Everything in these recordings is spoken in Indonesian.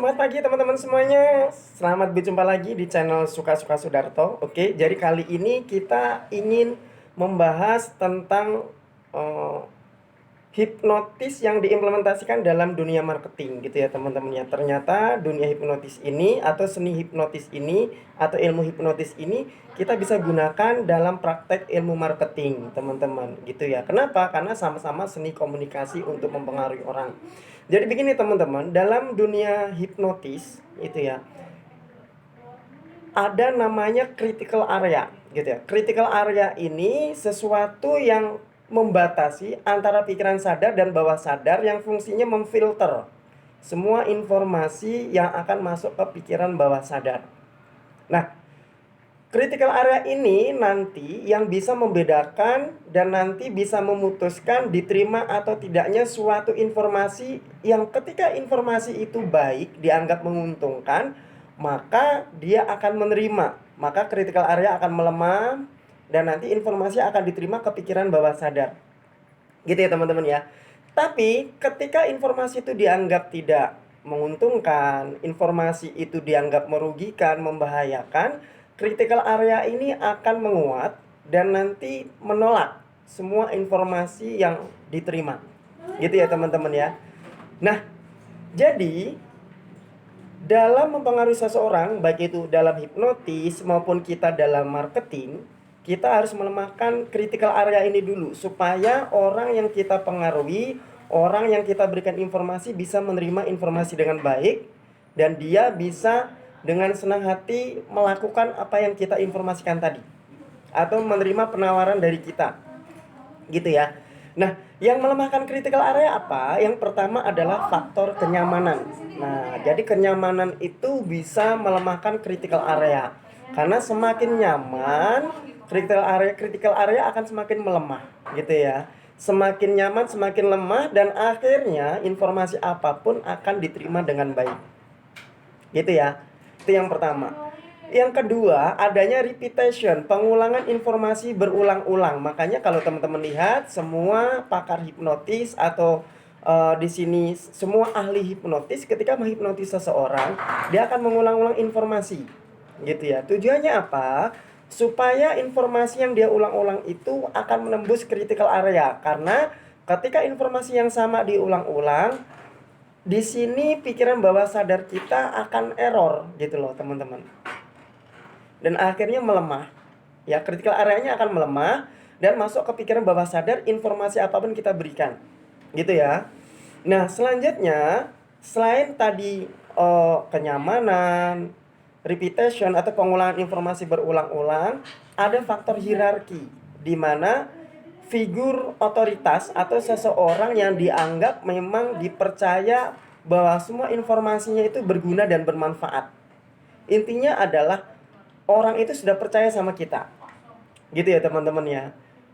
Selamat pagi teman-teman semuanya. Selamat berjumpa lagi di channel Suka-Suka Sudarto. Oke, jadi kali ini kita ingin membahas tentang eh, hipnotis yang diimplementasikan dalam dunia marketing gitu ya teman-teman ya. Ternyata dunia hipnotis ini atau seni hipnotis ini atau ilmu hipnotis ini kita bisa gunakan dalam praktek ilmu marketing teman-teman gitu ya. Kenapa? Karena sama-sama seni komunikasi untuk mempengaruhi orang. Jadi begini teman-teman, dalam dunia hipnotis itu ya ada namanya critical area gitu ya. Critical area ini sesuatu yang membatasi antara pikiran sadar dan bawah sadar yang fungsinya memfilter semua informasi yang akan masuk ke pikiran bawah sadar. Nah, critical area ini nanti yang bisa membedakan dan nanti bisa memutuskan diterima atau tidaknya suatu informasi yang ketika informasi itu baik, dianggap menguntungkan, maka dia akan menerima. Maka critical area akan melemah dan nanti informasi akan diterima ke pikiran bawah sadar. Gitu ya teman-teman ya. Tapi ketika informasi itu dianggap tidak menguntungkan, informasi itu dianggap merugikan, membahayakan, critical area ini akan menguat dan nanti menolak semua informasi yang diterima. Gitu ya teman-teman ya. Nah, jadi dalam mempengaruhi seseorang, baik itu dalam hipnotis maupun kita dalam marketing, kita harus melemahkan critical area ini dulu supaya orang yang kita pengaruhi, orang yang kita berikan informasi bisa menerima informasi dengan baik dan dia bisa dengan senang hati melakukan apa yang kita informasikan tadi atau menerima penawaran dari kita. Gitu ya. Nah, yang melemahkan critical area apa? Yang pertama adalah faktor kenyamanan. Nah, jadi kenyamanan itu bisa melemahkan critical area. Karena semakin nyaman, critical area akan semakin melemah, gitu ya. Semakin nyaman, semakin lemah dan akhirnya informasi apapun akan diterima dengan baik. Gitu ya. Itu yang pertama. Yang kedua, adanya repetition, pengulangan informasi berulang-ulang. Makanya kalau teman-teman lihat semua pakar hipnotis atau di sini semua ahli hipnotis ketika menghipnotis seseorang, dia akan mengulang-ulang informasi. Gitu ya. Tujuannya apa? Supaya informasi yang dia ulang-ulang itu akan menembus critical area. Karena ketika informasi yang sama diulang-ulang, di sini pikiran bawah sadar kita akan error gitu loh, teman-teman. Dan akhirnya melemah. Ya, critical area-nya akan melemah dan masuk ke pikiran bawah sadar informasi apapun kita berikan. Gitu ya. Nah, selanjutnya selain tadi kenyamanan, repetition atau pengulangan informasi berulang-ulang, ada faktor hierarki di mana figur otoritas atau seseorang yang dianggap memang dipercaya bahwa semua informasinya itu berguna dan bermanfaat. Intinya adalah orang itu sudah percaya sama kita. Gitu ya teman-teman ya.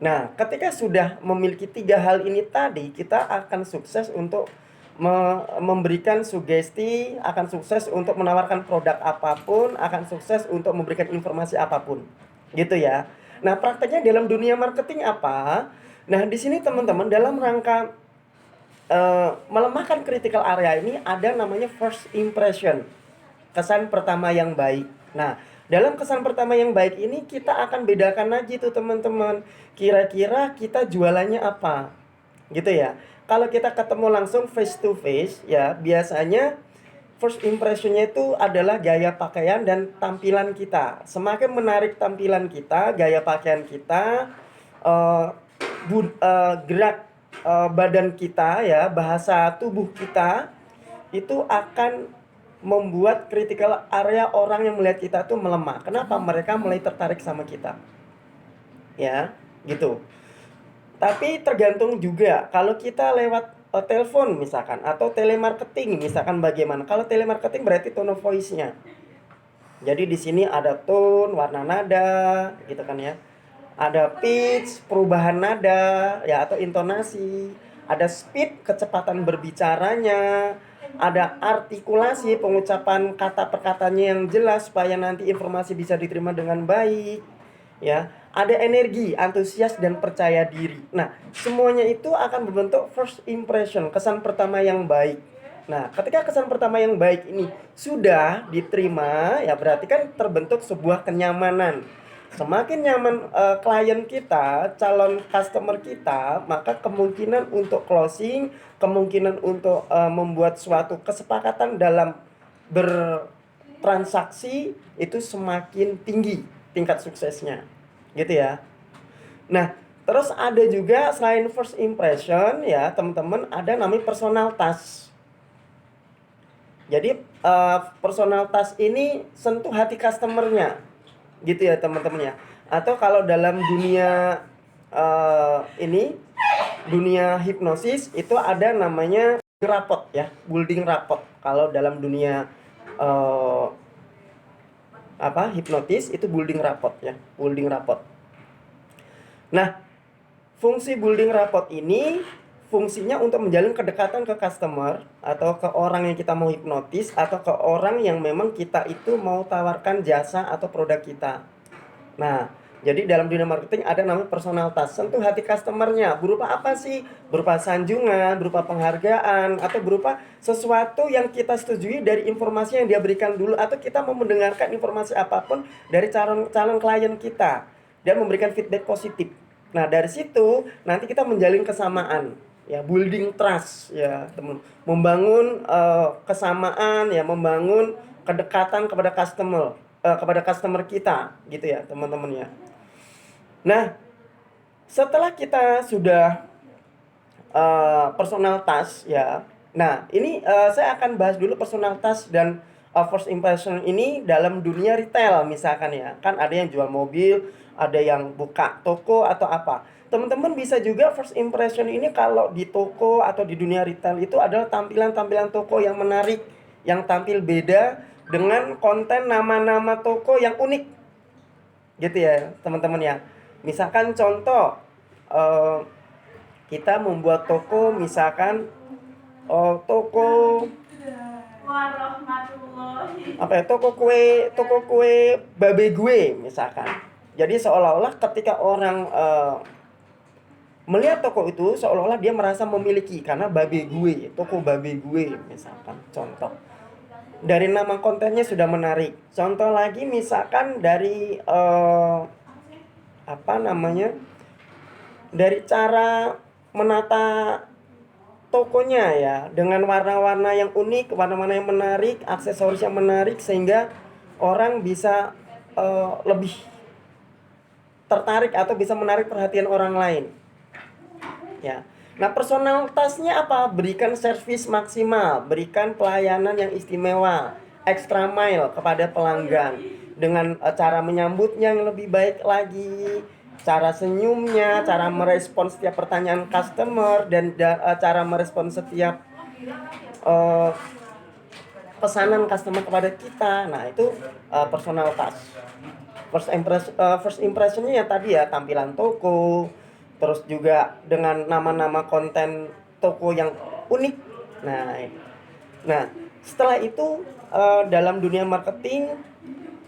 Nah, ketika sudah memiliki 3 hal ini tadi, kita akan sukses untuk memberikan sugesti, akan sukses untuk menawarkan produk apapun, akan sukses untuk memberikan informasi apapun. Gitu ya. Nah, prakteknya dalam dunia marketing apa? Nah, di sini teman-teman dalam rangka melemahkan critical area ini ada namanya first impression. Kesan pertama yang baik. Nah, dalam kesan pertama yang baik ini kita akan bedakan lagi tuh teman-teman. Kira-kira kita jualannya apa? Gitu ya. Kalau kita ketemu langsung face to face ya, biasanya first impressionnya itu adalah gaya pakaian dan tampilan kita. Semakin menarik tampilan kita, gaya pakaian kita, gerak badan kita ya, bahasa tubuh kita itu akan membuat critical area orang yang melihat kita tuh melemah. Kenapa? Mereka mulai tertarik sama kita. Ya, gitu. Tapi tergantung juga kalau kita lewat telepon misalkan atau telemarketing misalkan bagaimana. Kalau telemarketing berarti tone of voice-nya. Jadi di sini ada tone, warna nada, gitu kan ya. Ada pitch, perubahan nada, ya atau intonasi. Ada speed, kecepatan berbicaranya. Ada artikulasi, pengucapan kata perkataannya yang jelas supaya nanti informasi bisa diterima dengan baik. Ya, ada energi, antusias dan percaya diri. Nah, semuanya itu akan berbentuk first impression, kesan pertama yang baik. Nah, ketika kesan pertama yang baik ini sudah diterima, ya berarti kan terbentuk sebuah kenyamanan. Semakin nyaman klien kita, calon customer kita, maka kemungkinan untuk closing, kemungkinan untuk membuat suatu kesepakatan dalam bertransaksi itu semakin tinggi tingkat suksesnya. Gitu ya. Nah, terus ada juga selain first impression ya, teman-teman, ada namanya personal touch. Jadi personal touch ini sentuh hati customernya, gitu ya teman-teman ya. Atau kalau dalam dunia dunia hipnosis itu ada namanya rapport ya, building rapport. Kalau dalam dunia hipnotis itu building rapport ya, building rapport. Nah, fungsi building rapport ini fungsinya untuk menjalin kedekatan ke customer atau ke orang yang kita mau hipnotis atau ke orang yang memang kita itu mau tawarkan jasa atau produk kita. Nah, jadi dalam dunia marketing ada namanya personal touch, sentuh hati customernya. Berupa apa sih? Berupa sanjungan, berupa penghargaan, atau berupa sesuatu yang kita setujui dari informasi yang dia berikan dulu, atau kita mau mendengarkan informasi apapun dari calon klien kita dan memberikan feedback positif. Nah, dari situ nanti kita menjalin kesamaan. Ya, building trust ya, teman. Membangun kesamaan ya, membangun kedekatan kepada customer kita gitu ya, teman-teman ya. Nah, setelah kita sudah personal touch ya. Nah, ini saya akan bahas dulu personal touch dan first impression ini dalam dunia retail misalkan ya. Kan ada yang jual mobil, ada yang buka toko atau apa. Teman-teman bisa juga first impression ini kalau di toko atau di dunia retail itu adalah tampilan-tampilan toko yang menarik, yang tampil beda dengan konten nama-nama toko yang unik. Gitu ya, teman-teman ya. Misalkan contoh kita membuat toko misalkan toko toko kue babe gue misalkan. Jadi seolah-olah ketika orang melihat toko itu seolah-olah dia merasa memiliki karena babe gue, toko babe gue misalkan contoh. Dari nama kontennya sudah menarik. Contoh lagi misalkan dari dari cara menata tokonya ya, dengan warna-warna yang unik, warna-warna yang menarik, aksesoris yang menarik sehingga orang bisa lebih tertarik atau bisa menarik perhatian orang lain. Ya. Nah, personal touch-nya apa? Berikan servis maksimal, berikan pelayanan yang istimewa, extra mile kepada pelanggan dengan cara menyambutnya yang lebih baik lagi, cara senyumnya, cara merespon setiap pertanyaan customer dan cara merespon setiap pesanan customer kepada kita. Nah, itu personal touch. First impression-nya ya tadi ya, tampilan toko, terus juga dengan nama-nama konten toko yang unik. Nah, setelah itu dalam dunia marketing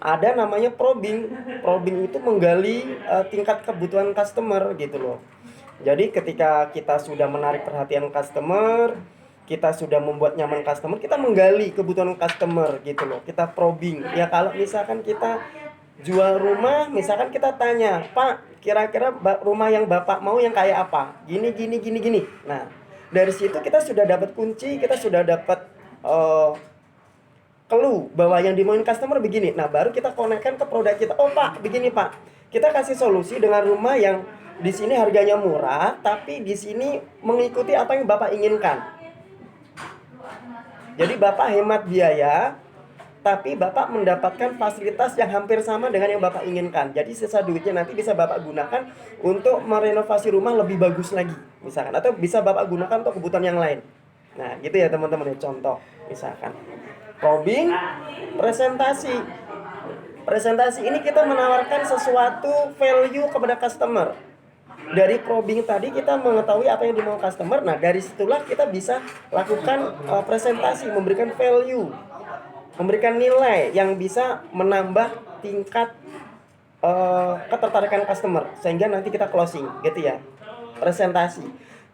ada namanya probing. Probing itu menggali tingkat kebutuhan customer gitu loh. Jadi ketika kita sudah menarik perhatian customer, kita sudah membuat nyaman customer, kita menggali kebutuhan customer gitu loh. Kita probing. Ya kalau misalkan kita jual rumah, misalkan kita tanya, "Pak, kira-kira rumah yang Bapak mau yang kayak apa? Gini. Nah, dari situ kita sudah dapat kunci, kita sudah dapat clue bahwa yang dimauin customer begini. Nah, baru kita konekkan ke produk kita. Oh, Pak, begini, Pak. Kita kasih solusi dengan rumah yang di sini harganya murah, tapi di sini mengikuti apa yang Bapak inginkan. Jadi Bapak hemat biaya, tapi Bapak mendapatkan fasilitas yang hampir sama dengan yang Bapak inginkan. Jadi sisa duitnya nanti bisa Bapak gunakan untuk merenovasi rumah lebih bagus lagi, misalkan. Atau bisa Bapak gunakan untuk kebutuhan yang lain. Nah, gitu ya teman-teman ya, contoh misalkan. Probing, presentasi. Presentasi ini kita menawarkan sesuatu value kepada customer. Dari probing tadi kita mengetahui apa yang dimau customer. Nah, dari situlah kita bisa lakukan presentasi, memberikan value, memberikan nilai yang bisa menambah tingkat ketertarikan customer sehingga nanti kita closing gitu ya. Presentasi.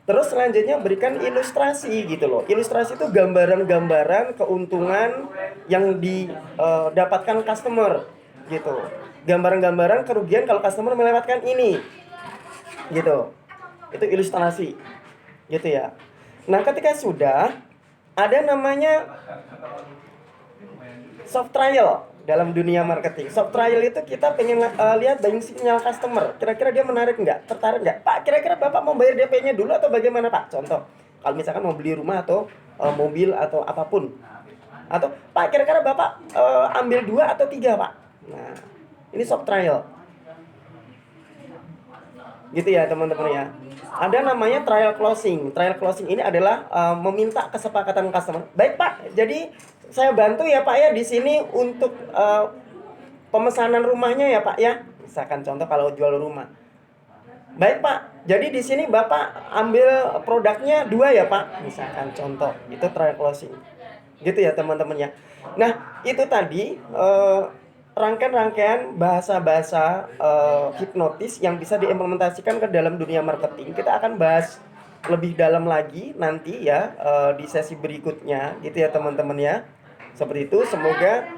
Terus selanjutnya berikan ilustrasi gitu loh. Ilustrasi itu gambaran-gambaran keuntungan yang didapatkan customer gitu. Gambaran-gambaran kerugian kalau customer melewatkan ini gitu. Itu ilustrasi gitu ya. Nah, ketika sudah ada namanya soft trial dalam dunia marketing. Soft trial itu kita pengen lihat buying signal customer. Kira-kira dia menarik nggak? Tertarik nggak? Pak, kira-kira Bapak mau bayar DP-nya dulu atau bagaimana Pak? Contoh, kalau misalkan mau beli rumah atau mobil atau apapun. Atau Pak, kira-kira Bapak ambil 2 atau 3 Pak? Nah, ini soft trial. Gitu ya teman-teman ya. Ada namanya trial closing. Trial closing ini adalah meminta kesepakatan customer. Baik Pak, jadi saya bantu ya Pak ya di sini untuk pemesanan rumahnya ya Pak ya. Misalkan contoh kalau jual rumah. Baik Pak, jadi di sini Bapak ambil produknya 2 ya Pak. Misalkan contoh, itu trial closing. Gitu ya teman-teman ya. Nah, itu tadi rangkaian-rangkaian bahasa-bahasa hipnotis yang bisa diimplementasikan ke dalam dunia marketing. Kita akan bahas lebih dalam lagi nanti ya di sesi berikutnya gitu ya teman-teman ya. Seperti itu, semoga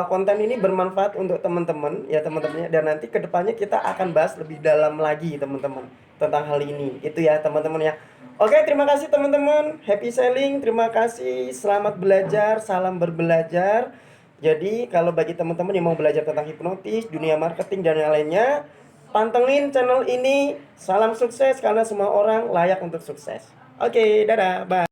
konten ini bermanfaat untuk teman-teman ya teman-teman ya. Dan nanti kedepannya kita akan bahas lebih dalam lagi teman-teman tentang hal ini. Itu ya teman-teman ya. Oke, terima kasih teman-teman. Happy selling, terima kasih. Selamat belajar, salam berbelajar. Jadi kalau bagi teman-teman yang mau belajar tentang hipnotis, dunia marketing dan yang lainnya, pantengin channel ini. Salam sukses karena semua orang layak untuk sukses. Oke, dadah, bye.